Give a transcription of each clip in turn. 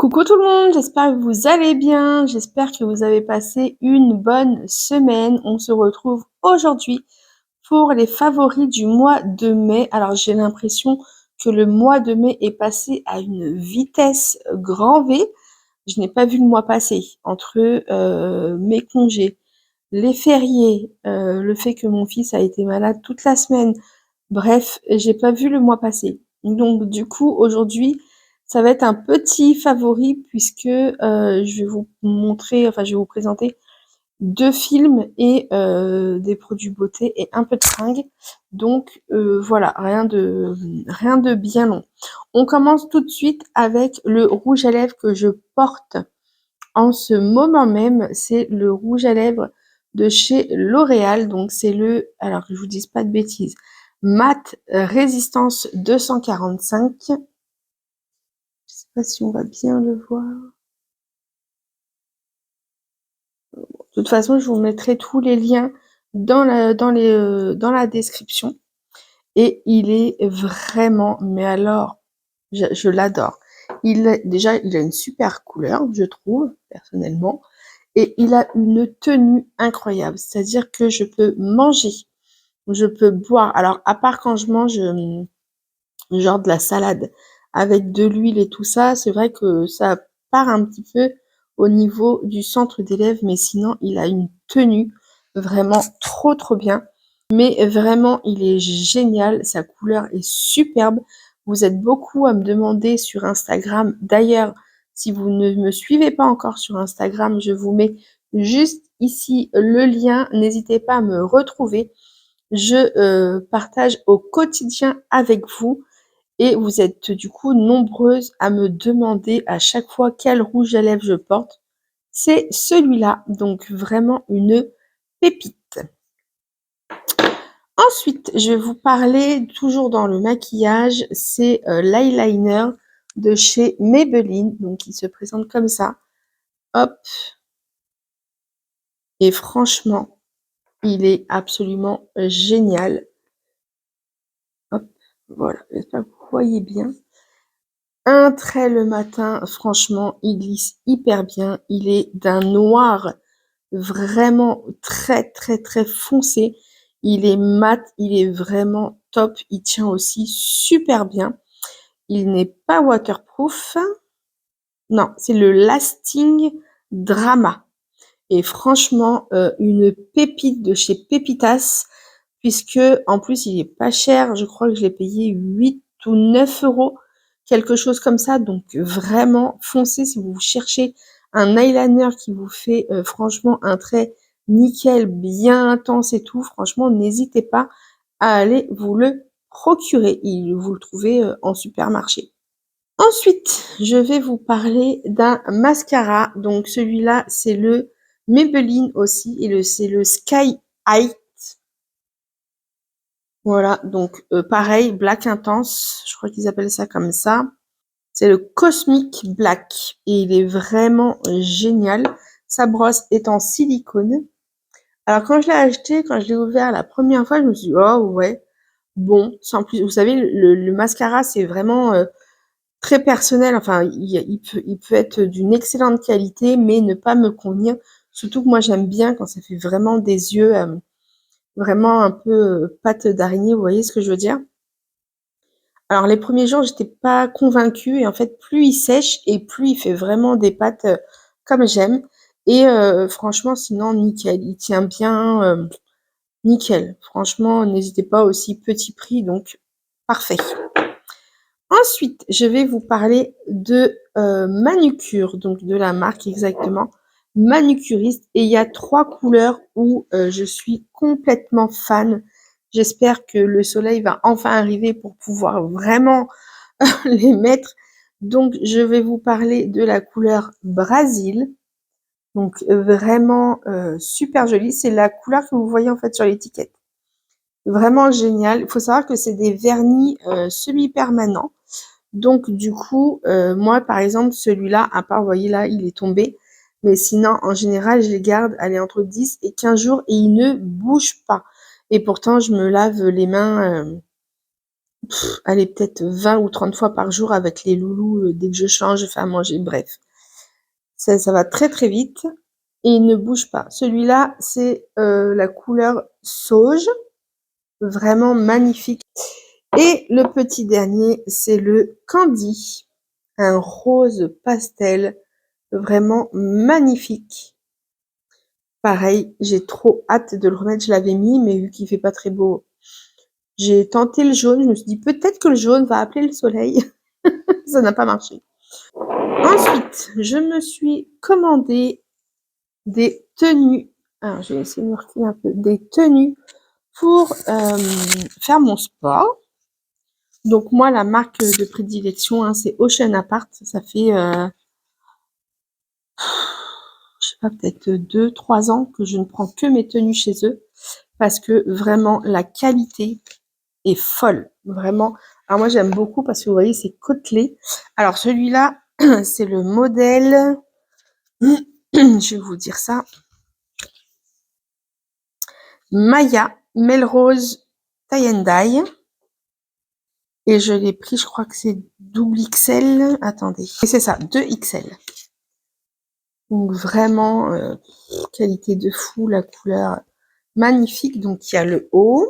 Coucou tout le monde, j'espère que vous allez bien, j'espère que vous avez passé une bonne semaine. On se retrouve aujourd'hui pour les favoris du mois de mai. Alors j'ai l'impression que le mois de mai est passé à une vitesse grand V. Je n'ai pas vu le mois passer entre mes congés, les fériés, le fait que mon fils a été malade toute la semaine. Bref, j'ai pas vu le mois passer. Donc du coup, aujourd'hui, ça va être un petit favori puisque je vais vous montrer, enfin je vais vous présenter deux films et des produits beauté et un peu de fringues. Donc voilà, rien de bien long. On commence tout de suite avec le rouge à lèvres que je porte en ce moment même. C'est le rouge à lèvres de chez L'Oréal. Donc c'est alors que je vous dise pas de bêtises, Mat Résistance 245. Je sais pas si on va bien le voir. De toute façon, je vous mettrai tous les liens dans la description. Et il est vraiment, mais alors, je l'adore. Déjà, il a une super couleur, je trouve, personnellement. Et il a une tenue incroyable. C'est-à-dire que je peux manger, je peux boire. Alors, à part quand je mange genre de la salade avec de l'huile et tout ça, c'est vrai que ça part un petit peu au niveau du centre des lèvres, mais sinon, il a une tenue vraiment trop bien. Mais vraiment, il est génial, sa couleur est superbe. Vous êtes beaucoup à me demander sur Instagram. D'ailleurs, si vous ne me suivez pas encore sur Instagram, je vous mets juste ici le lien. N'hésitez pas à me retrouver. Je partage au quotidien avec vous et vous êtes du coup nombreuses à me demander à chaque fois quel rouge à lèvres je porte. C'est celui-là, donc vraiment une pépite. Ensuite, je vais vous parler, toujours dans le maquillage, c'est l'eyeliner de chez Maybelline. Donc, il se présente comme ça. Hop. Et franchement, il est absolument génial. Hop. Voilà. J'espère que vous voyez bien. Un trait le matin, franchement, il glisse hyper bien. Il est d'un noir vraiment très foncé. Il est mat, il est vraiment top. Il tient aussi super bien. Il n'est pas waterproof. Non, c'est le Lasting Drama. Et franchement, une pépite de chez Pépitas, puisque en plus il est pas cher. Je crois que je l'ai payé 8 ou 9 euros, quelque chose comme ça. Donc vraiment, foncez si vous cherchez un eyeliner qui vous fait franchement un trait nickel, bien intense et tout. Franchement, n'hésitez pas à aller vous le procurer. Vous le trouvez en supermarché. Ensuite, je vais vous parler d'un mascara. Donc celui-là, c'est le Maybelline aussi et c'est le Sky High. Voilà, donc pareil, Black Intense, je crois qu'ils appellent ça comme ça. C'est le Cosmic Black et il est vraiment génial. Sa brosse est en silicone. Alors quand je l'ai acheté, quand je l'ai ouvert la première fois, je me suis dit, oh ouais, bon, sans plus. Vous savez, le mascara, c'est vraiment très personnel. Enfin, il peut être d'une excellente qualité, mais ne pas me convenir. Surtout que moi, j'aime bien quand ça fait vraiment des yeux vraiment un peu pâte d'araignée. Vous voyez ce que je veux dire? Alors, les premiers jours, j'étais pas convaincue. Et en fait, plus il sèche et plus il fait vraiment des pâtes comme j'aime. Et franchement, sinon, nickel. Il tient bien, nickel. Franchement, n'hésitez pas, aussi petit prix, donc parfait. Ensuite, je vais vous parler de Manucure, donc de la marque exactement, Manucuriste. Et il y a 3 couleurs où je suis complètement fan. J'espère que le soleil va enfin arriver pour pouvoir vraiment les mettre. Donc, je vais vous parler de la couleur Brasil. Donc, vraiment super jolie. C'est la couleur que vous voyez en fait sur l'étiquette. Vraiment génial. Il faut savoir que c'est des vernis semi-permanents. Donc du coup, moi par exemple celui-là, à part, vous voyez là, il est tombé. Mais sinon, en général, je les garde, allez, entre 10 et 15 jours et ils ne bougent pas. Et pourtant, je me lave les mains allez, peut-être 20 ou 30 fois par jour avec les loulous, dès que je change, je fais à manger, bref. Ça va très très vite et il ne bouge pas. Celui-là, c'est la couleur sauge, vraiment magnifique. Et le petit dernier, c'est le Candy, un rose pastel, vraiment magnifique. Pareil, j'ai trop hâte de le remettre. Je l'avais mis, mais vu qu'il fait pas très beau, j'ai tenté le jaune. Je me suis dit peut-être que le jaune va appeler le soleil. Ça n'a pas marché. Ensuite, je me suis commandé des tenues. Alors, je vais essayer de me reculer un peu. Des tenues pour faire mon sport. Donc moi, la marque de prédilection, hein, c'est Ocean Apart. Ça fait, je sais pas, peut-être 2, 3 ans que je ne prends que mes tenues chez eux parce que vraiment la qualité est folle, vraiment. Alors moi, j'aime beaucoup parce que vous voyez, c'est côtelé. Alors celui-là, c'est le modèle. Je vais vous dire ça. Maya Melrose Tie and Dye. Et je l'ai pris, je crois que c'est double XL. Attendez. Et c'est ça, 2XL. Donc vraiment, qualité de fou, la couleur magnifique. Donc il y a le haut.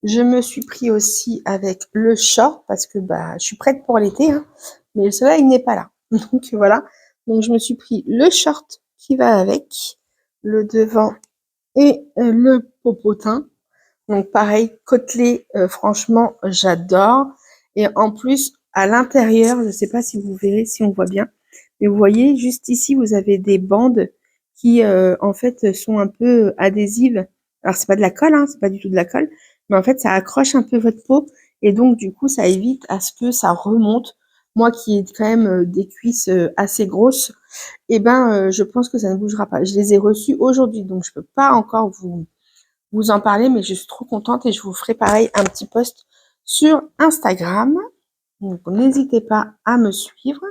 Je me suis pris aussi avec le short parce que bah je suis prête pour l'été, hein, mais le soleil n'est pas là. Donc voilà. Donc je me suis pris le short qui va avec, le devant et le popotin. Donc pareil, côtelé, franchement, j'adore. Et en plus, à l'intérieur, je ne sais pas si vous verrez, si on voit bien, mais vous voyez, juste ici, vous avez des bandes qui, en fait, sont un peu adhésives. Alors, c'est pas de la colle, hein, c'est pas du tout de la colle, mais en fait, ça accroche un peu votre peau et donc, du coup, ça évite à ce que ça remonte. Moi qui ai quand même des cuisses assez grosses, eh ben, je pense que ça ne bougera pas. Je les ai reçus aujourd'hui, donc je peux pas encore vous en parler, mais je suis trop contente et je vous ferai pareil un petit post sur Instagram. Donc n'hésitez pas à me suivre.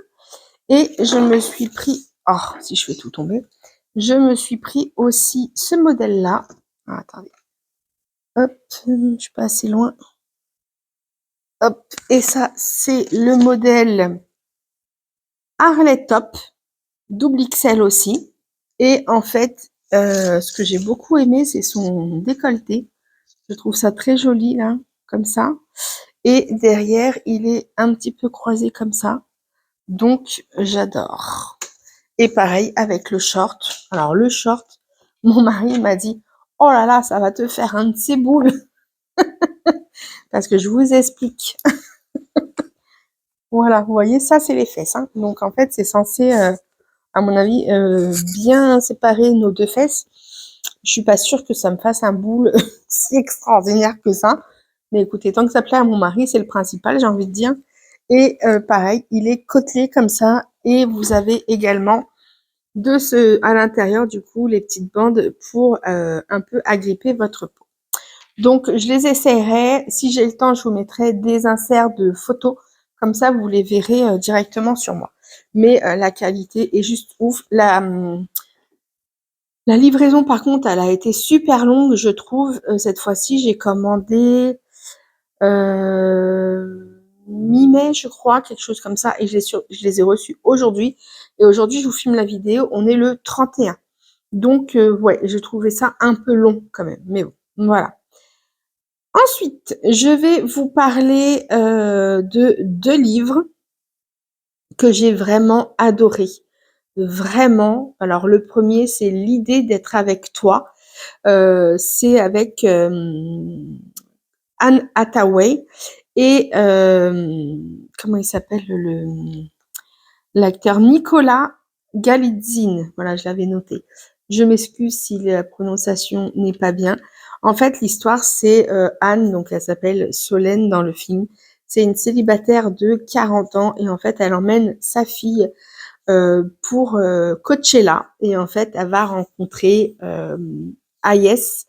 Et je me suis pris, oh, si je fais tout tomber, je me suis pris aussi ce modèle-là. Ah, attendez, hop, je suis pas assez loin. Hop, et ça, c'est le modèle Harley Top, double XL aussi. Et en fait, ce que j'ai beaucoup aimé, c'est son décolleté. Je trouve ça très joli, là, comme ça. Et derrière, il est un petit peu croisé comme ça. Donc, j'adore. Et pareil avec le short. Alors, le short, mon mari m'a dit, oh là là, ça va te faire un de ces boules. Parce que je vous explique. Voilà, vous voyez, ça, c'est les fesses, hein. Donc, en fait, c'est censé, à mon avis, bien séparer nos deux fesses. Je suis pas sûre que ça me fasse un boule si extraordinaire que ça. Mais écoutez, tant que ça plaît à mon mari, c'est le principal, j'ai envie de dire. Et pareil, il est côtelé comme ça. Et vous avez également à l'intérieur, du coup, les petites bandes pour un peu agripper votre peau. Donc, je les essaierai. Si j'ai le temps, je vous mettrai des inserts de photos. Comme ça, vous les verrez directement sur moi. Mais la qualité est juste ouf. La livraison, par contre, elle a été super longue, je trouve. Cette fois-ci, j'ai commandé mi-mai, je crois, quelque chose comme ça, et je les ai reçus aujourd'hui. Et aujourd'hui, je vous filme la vidéo, on est le 31. Donc, ouais, j'ai trouvé ça un peu long quand même, mais bon, voilà. Ensuite, je vais vous parler de 2 livres que j'ai vraiment adorés. Vraiment. Alors, le premier, c'est L'idée d'être avec toi. C'est avec Anne Hathaway et comment il s'appelle l'acteur Nicolas Galitzine. Voilà, je l'avais noté. Je m'excuse si la prononciation n'est pas bien. En fait, l'histoire, c'est Anne, donc elle s'appelle Solène dans le film. C'est une célibataire de 40 ans et en fait, elle emmène sa fille pour Coachella et en fait, elle va rencontrer Hayes.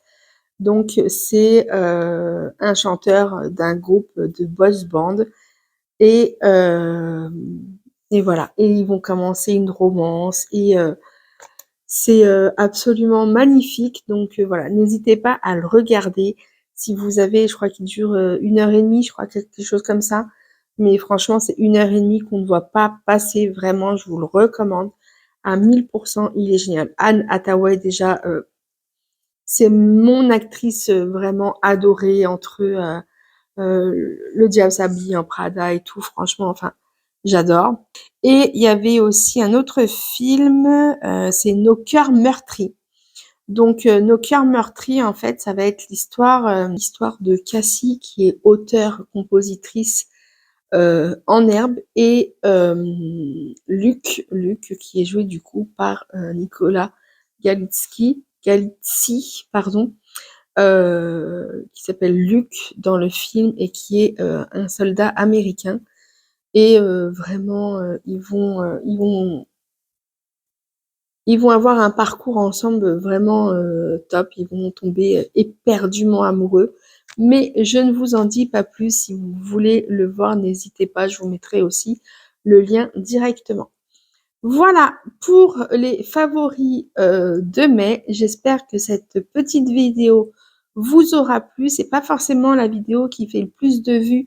Donc, c'est un chanteur d'un groupe de boys band et, euh, et voilà. Et ils vont commencer une romance et c'est absolument magnifique. Donc voilà, n'hésitez pas à le regarder. Si vous avez, je crois qu'il dure 1 heure et demie, je crois quelque chose comme ça. Mais franchement, c'est 1 heure et demie qu'on ne voit pas passer. Vraiment, je vous le recommande. À 1000%, il est génial. Anne Hathaway, déjà, c'est mon actrice vraiment adorée entre Le Diable s'habille en Prada et tout. Franchement, enfin, j'adore. Et il y avait aussi un autre film, c'est Nos cœurs meurtris. Donc, Nos cœurs meurtris, en fait, ça va être l'histoire de Cassie, qui est auteure, compositrice en herbe, et Luc, qui est joué du coup par Nicolas Galizzi, pardon, qui s'appelle Luc dans le film et qui est un soldat américain. Et vraiment, ils vont avoir un parcours ensemble vraiment top. Ils vont tomber éperdument amoureux. Mais je ne vous en dis pas plus. Si vous voulez le voir, n'hésitez pas. Je vous mettrai aussi le lien directement. Voilà pour les favoris de mai. J'espère que cette petite vidéo vous aura plu. C'est pas forcément la vidéo qui fait le plus de vues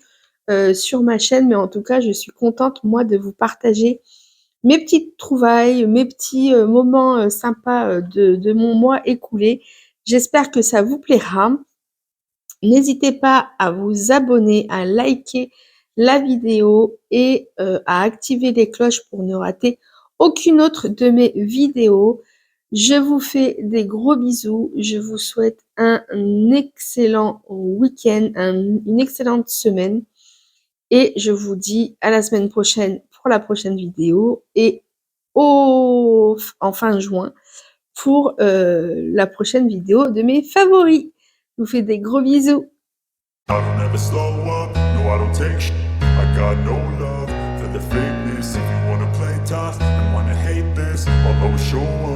sur ma chaîne, mais en tout cas, je suis contente, moi, de vous partager mes petites trouvailles, mes petits moments sympas de mon mois écoulé. J'espère que ça vous plaira. N'hésitez pas à vous abonner, à liker la vidéo et à activer les cloches pour ne rater aucune autre de mes vidéos. Je vous fais des gros bisous. Je vous souhaite un excellent week-end, une excellente semaine. Et je vous dis à la semaine prochaine pour la prochaine vidéo et en fin juin pour la prochaine vidéo de mes favoris. Je vous fais des gros bisous. I don't ever slow up, no I don't take shit. I got no love for the fakeness. If you wanna play tough and wanna hate this, I'll always show up.